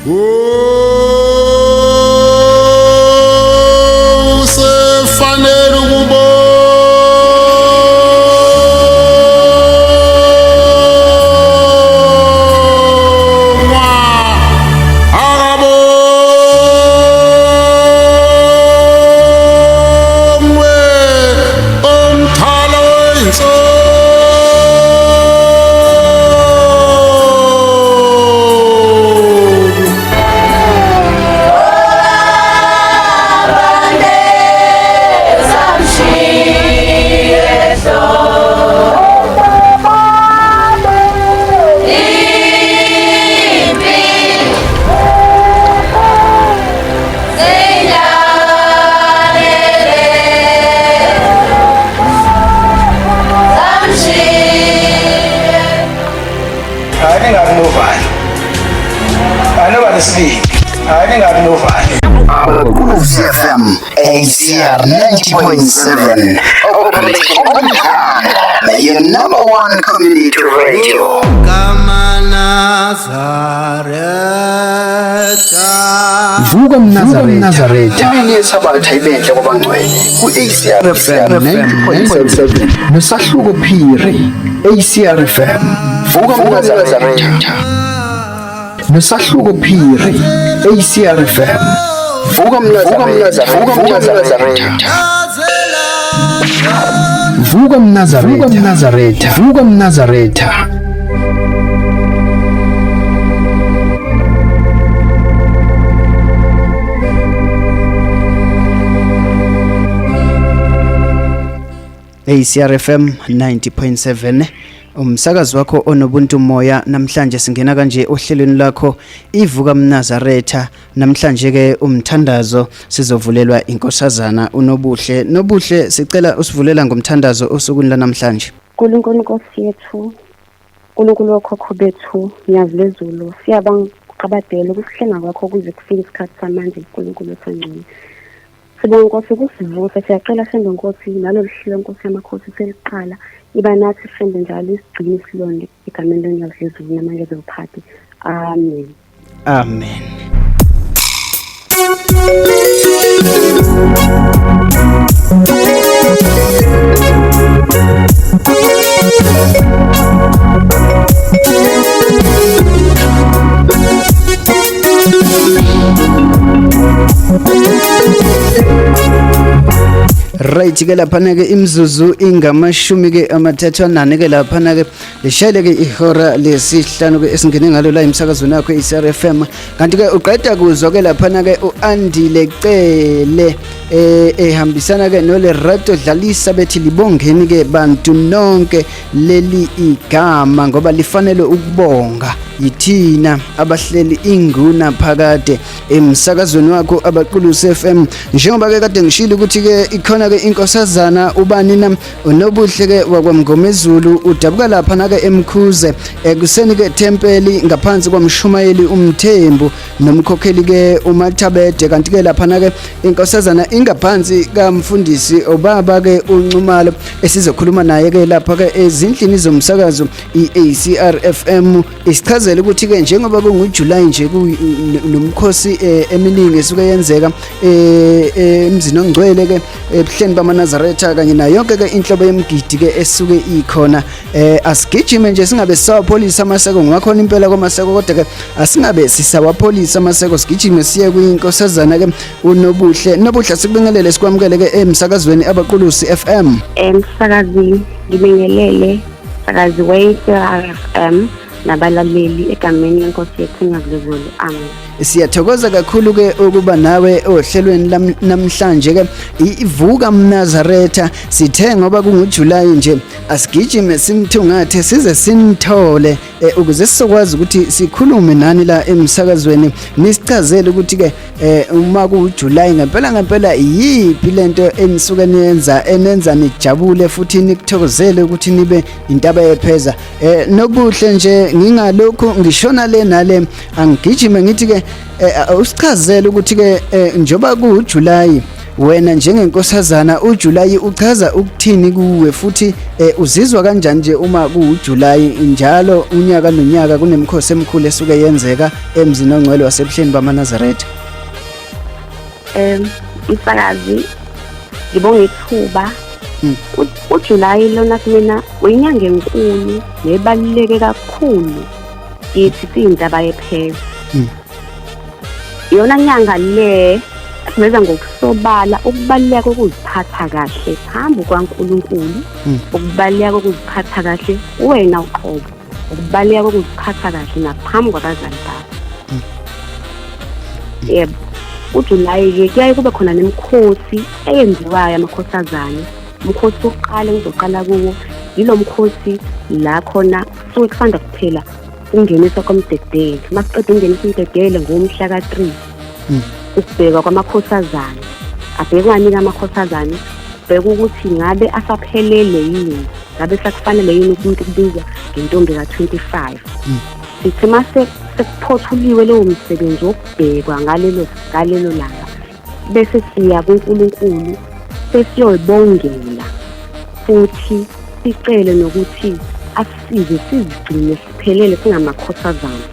Sefanele ukuba FM ACR 90.7 operating on your number one community radio. Vuka Mnazaretha Sabatha ibenhle kwabangcwele ku ACR FM 90.7 nosahluko Phiri ACR FM. Vuka Mnazaretha nosahluko Phiri ACR FM. Vuka Mnazaretha ACR FM 90.7 umsakazi wakho onobuntu moya. Namhlanje singena kanje ohlelweni lakho ivuka Mnazaretha. Namhlanje ke umthandazo sizovulelwa inkosazana uNobuhle sicela usivulela ngomthandazo osukwini la namhlanje. Nkulunkulu Nkosi yethu, uNkulunkulu wokhokho bethu, ngiyazilezulu siyabangqabadela ukusihlenga kwakho kuze kufike isikhathi samanje. Nkulunkulu wethu sibonga Nkosi ukusivusa, siyacela senze Nkosi nalolu hlelo Nkosi yamakhosi seliqala iba nathi senze njalo isigcine isilonde egameni lonyakuzezulu namanje zophathi. Amen. Amen. Right ke laphana ke imzuzu ingamashumi ke amathathanane ke laphana ke lishayile ke ihora lesihlanu ke esingene ngalo la emsakazweni yakho iCR FM. Kanti ke uqeda kuzwa ke laphana ke uAndile Cele ehambisana ke noLerato Dlalisa bethi libongeni ke bantu nonke leli igama ngoba lifanele ukubonga yithina abahleli inguna phakade emsakazweni wakho abaqulusi FM. Njengoba ke kade ngishilo ukuthi ke ikhona ke inkosazana ubani na uNobuhle ke wakwamngomezulu udabuka lapha na ke eMkhuze ekuseni ke tempeli ngaphansi kwamshumayeli uMthembu nomkhokheli ke uMathabede. Kanti ke lapha na ke inkosazana ingaphansi kamfundisi obaba ke uNcumalo esizokhuluma naye ke lapha ke ezindlini zomsakazo iACR FM. Isichazela ukuthi ke njengoba kunguJuly nje nomkhosi eminingi esuke yenzeka emzini ongcwele ke ebuhleni bamaNazaretha kanye nayo yonke ke inhlobo yemgidi ke esuke ikhona. Asigijime nje singabe sisawapholisa amaseko ngakhona impela kwamaseko kodwa ke asingabe sisawapholisa amaseko sigijime siye kwinkosazana ke uNobuhle. Nobuhle sikubingelele sikwamukele ke emsakazweni abaqulusi FM. Emsakazi ngibingelele sakazi weCR FM nabalaleli egameni lenkosi yethu ngiyazilezulu. Amen. Siyathokoza kakhulu ke ukuba nawe ohlelweni namhlanje ke ivuka Mnazaretha. Sithe ngoba kunguJuly nje asigijime simthungathe size sinithole ukuze sizokwazi ukuthi sikhulume nani la emsakazweni nisichazele ukuthi ke uma kuJuly ngempela yipi lento enisuke enenza nijabule futhi nikuthokozele ukuthi nibe intaba yepheza. Nobuhle nje ngingalokho ngishona le nale angigijime ngithi ke usichazele ukuthi ke njoba kuJuly wena njengenkosazana uJuly uchaza ukuthini kuwe futhi uzizwa kanjani nje uma kuJuly njalo unyaka nonyaka kunemikhosi emikhulu esuke yenzeka emzini ongcwele wasebuhleni bamaNazaretha? Msakazi ngibonga ithuba. uJuly lona kumina uyinyanga enkulu nebaluleke kakhulu yithi siyindaba yepheza. Yona nyanga le siveza ngokusobala ukubaluleka kokuziphatha kahle phambi kwaNkulunkulu, ukubaluleka kokuziphatha kahle wena uqobo, ukubaluleka kokuziphatha kahle naphambi kwabazali bakho. Yebo, uJuly kuyaye kube khona nemikhosi eyenziwayo amakhosazana. Umkhosi wokuqala engizoqala kuwo yilo mkhosi la khona suke kusanda kuphela ungeniswa komdedele. Masiqeda ungenisa umdedele ngomhla ka3 ukubheka kwamakhosazana, abheka kaningi amakhosazana, bheka ukuthi ngabe asaphelele yini, ngabe sakufanele yini ukuthi kubizwa ngentombi ka25. Sithi mase sekuphothulwe lowo msebenzi wokubhekwa ngalelo langa, bese siya kuNkulunkulu sesiyoyibongela futhi sicele nokuthi asisize sizigcine siphelele singamakhosazana.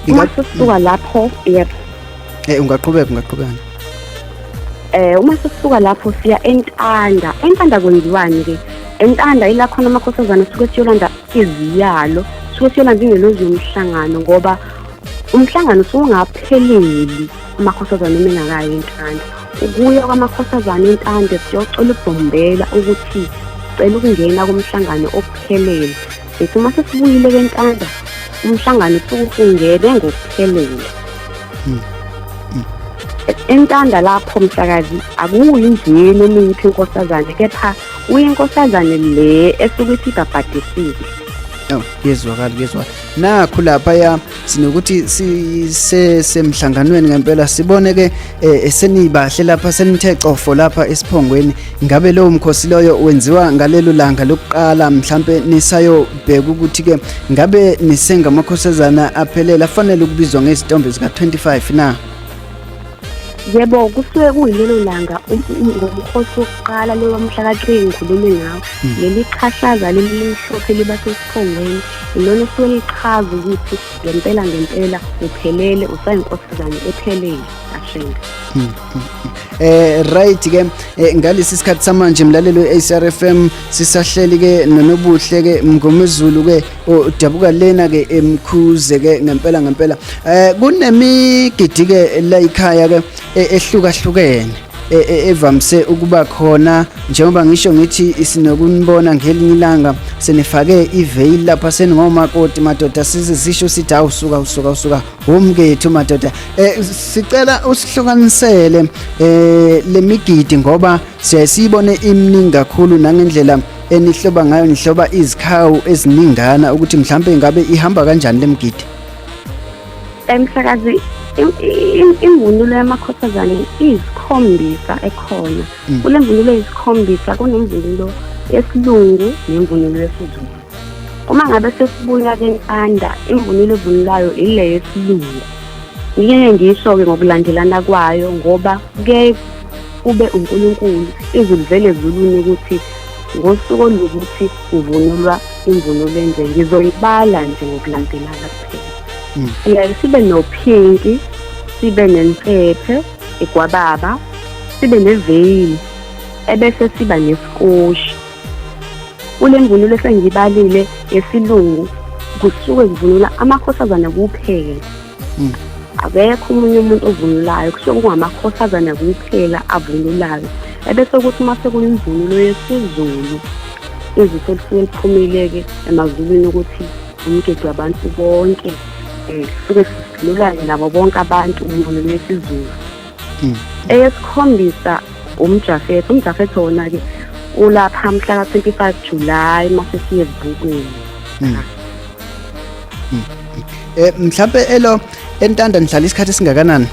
Uma sisuka lapho ungaqhubeka. Uma sisuka lapho siya eNtanda. eNtanda kwenziwani ke? eNtanda ila khona amakhosazana suke siyolanda iziyalo, suke siyolanda ingelozi yomhlangano ngoba umhlangano sungapheleli amakhosazana emengakayi eNtanda. Ukuya kwamakhosazana eNtanda siyocela ubhombela ukuthi sicela ukungena kumhlangano okuphelele. Bese uma sesibuyile eNtanda umhlangano sokungene ngokuphelele. eNtanda lapho msakazi akuyi nje nomiphi inkosazane, kepha uyinkosazane le esuke ibhabhadisile. Ngizwakala. Nakho lapha sinokuthi sisemhlanganweni ngempela sibone ke esenibahle lapha senithe cofo lapha esiphongweni. Ngabe lowo mkhosi loyo wenziwa ngalelo langa lokuqala, mhlambe nisayobheka ukuthi ke ngabe nisengamakhosazana aphelela afanele ukubizwa ngezitombi zika25 na? Yebo, kusuke kuyilelo langa ngomkhosi wokuqala lo wamhla ka3 ngikhulume ngawo. Leli qhahlaza lemhlophe liba sesiphongweni ilona suke lichaza ukuthi ngempela uphelele usayinkosazane ephelele ashenga. Right ke ngalesi sikhathi samanje mlalelo weACRFM sisahleli ke nonobuhle ke Mngomezulu ke udabuka lena ke emkhuze ke ngempela kunemigidi ke la ekhaya ke ehlukahlukene evamise ukuba khona, njengoba ngisho ngithi isinokunibona ngelinye ilanga senifake iveil lapha seningomakoti madoda sizisho sithi awusuka umkethu madoda. Sicela usihlukanisele lemigidi ngoba siyasibone iminingi kakhulu nangendlela enihloba ngayo, nihloba izikhawu eziningana ukuthi mhlambe ngabe ihamba kanjani lemigidi. Msakazi, imvunulo yamakhosazane izikhombisa ekhona. Kule mvunulo izikhombisa kunemvunulo yesilungu nemvunulo yesiZulu. Uma ngabe sesibuya eNtanda imvunulo evunulayo ile yesilungu. Ngike ngisho ke ngokulandelana kwayo ngoba ke kube uNkulunkulu izivele ezulwini ukuthi ngosuku olukuthi uvunulwa imvunulo enje. Ngizoyibala nje ngokulandelana kuphela. Sibe nophinki, sibe nensephe egwababa, sibe neveil, ebese siba nesikoshi. Kule mvunulo esengibalile yesilungu kusuke kuvunula amakhosazana kuphela. Akekho umunye umuntu ovunulayo, kusuke kungamakhosazana kuphela avunulayo. Ebese ukuthi mase kuyimvunulo yesiZulu izitho lisuke liphumile ke emazulwini ukuthi umkhetho wabantu bonke suke sivunulane nabo bonke abantu imvunulo yesiZulu. Eyesikhombisa umjafetho wona ke ulapha mhla ka25 July mase siye ezibukweni. Mhlambe elo eNtanda nihlala isikhathi esingakanani?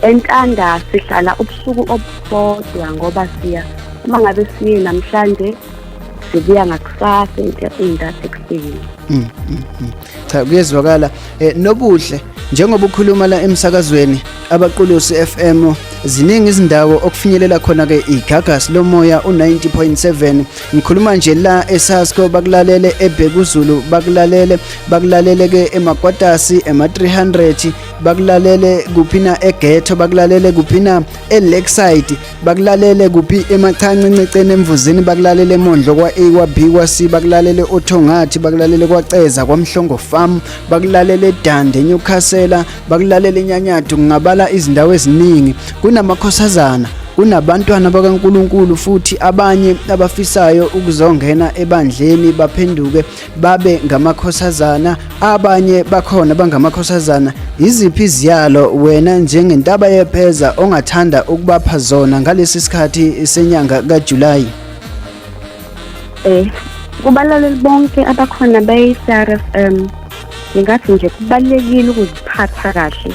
eNtanda sihlala ubusuku obodwa ngoba siya uma ngabe siye namhlanje sibuya ngakusasa intatha ekuseni. Cha kuyezwakala nobuhle njengoba ukhuluma la emsakazweni abaqulusi FM ziningi izindawo okufinyelela khona ke igagasi lomoya u90.7 ngikhuluma nje la eSasco bakulalele eBhekuzulu bakulalele ke eMakwatasi ema300 bakulalele kuphina eGhetto bakulalele kuphina eLakeside bakulalele kuphi emachancencecene emvuzini bakulalele eMondlo kwa A kwa B kwa C bakulalele oThongathi bakulalele kwaCeza kwaMhlongo Farm bakulalele eDande Newcastle bakulalele eNyanyadu ngabala izindawo eziningi kunamakhosazana kunabantwana bakaNkuluNkulu futhi abanye abafisayo ukuzongena ebandleni baphenduke babe ngamakhosazana abanye bakhona bangamakhosazana iziphi iziyalo wena njengentaba yepheza ongathanda ukubapha zona ngalesi sikhathi senyanga kaJuly? Kubalaleli bonke abakhona be-CRFM ngingathi nje kubalekile ukuziphatha kahle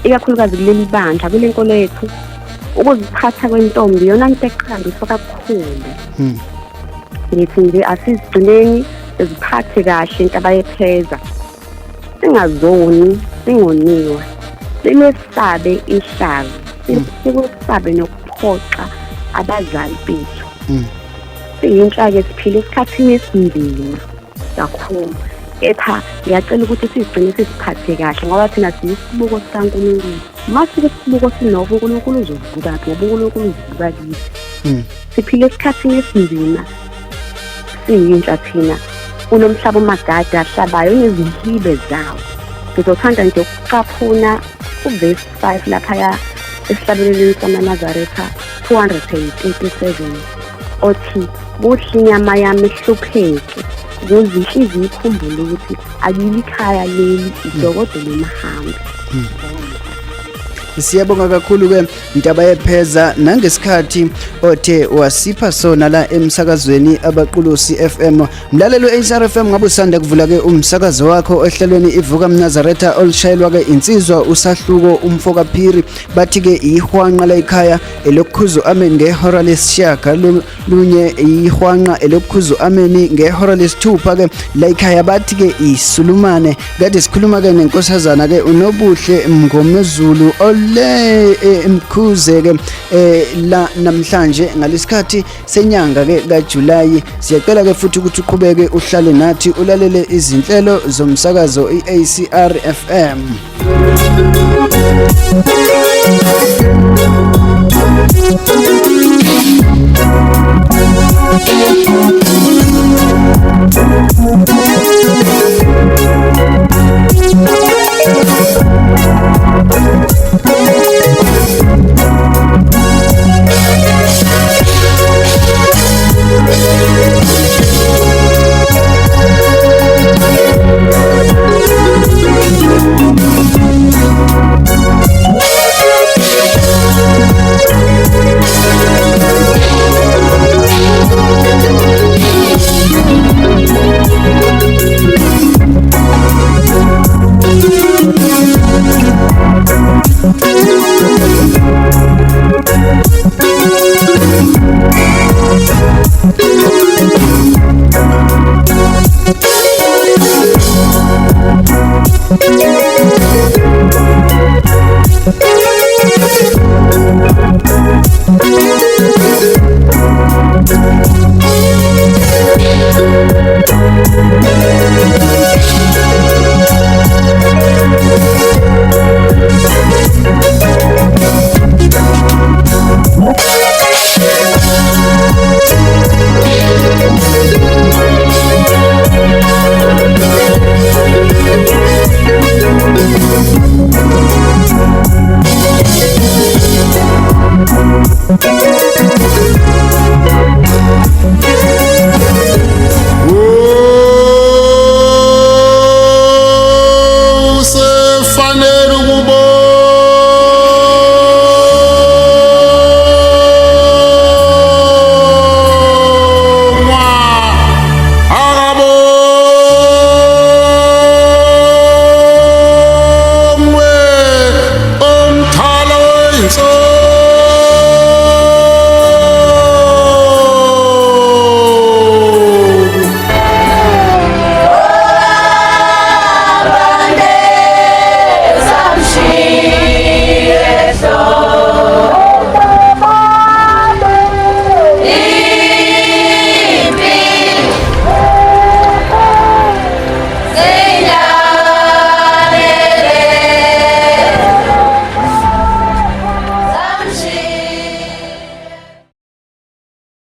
ikakhulukazi kuleli bandla kule nkolo yethu ukuziphatha kwentombi yona into eqhakambiswa kakhulu. Ngithi nje asizigcineni siziphathe kahle intaba yepheza singazoni singoniwa simesabe ihlazo sikusabe nokuphoxa abazali bethu. Siyintsha-ke siphila esikhathini esinzima kakhulu kepha ngiyacela ukuthi sizigcine siziphathe kahle ngoba thina siyisibuko sikaNkulunkulu. Mase isibuko sinovo uNkulunkulu uzovukaphi ngoba uNkulunkulu uzivuka kithi. Siphila esikhathini esinzima siyintsha thina kunomhlaba umagadi ahlabayo nezihibe zawo. Ngizothanda nje ukucaphuna uverse 5 laphaya esihlabeleleni samaNazaretha 237 othi kuhle inyama yami ihlupheke ukuze inhliziyo ikhumbule ukuthi akilikhaya leli idokodela emahambe. Siyabonga kakhulu ke intaba yepheza nangesikhathi othe wasipha sona la emsakazweni abaqulusi FM. Mlalelo weSRFM ngabe usanda kuvula ke umsakazo wakho ehlelweni ivuka mNazaretha olishayelwa ke insizwa usahluko umfoka phiri bathi ke ihwanqa la ekhaya elokhuzo amen ngehora lesishaka lunye ihwanqa elokhuzo amen ngehora lesithupha ke la ekhaya bathi ke isulumane kade sikhuluma ke nenkosazana ke unobuhle Mngomezulu le emkhuze ke la namhlanje ngalesikhathi senyanga ke kaJuly. Siyacela ke futhi ukuthi uqhubeke uhlale nathi ulalele izinhlelo zomsakazo iACR FM.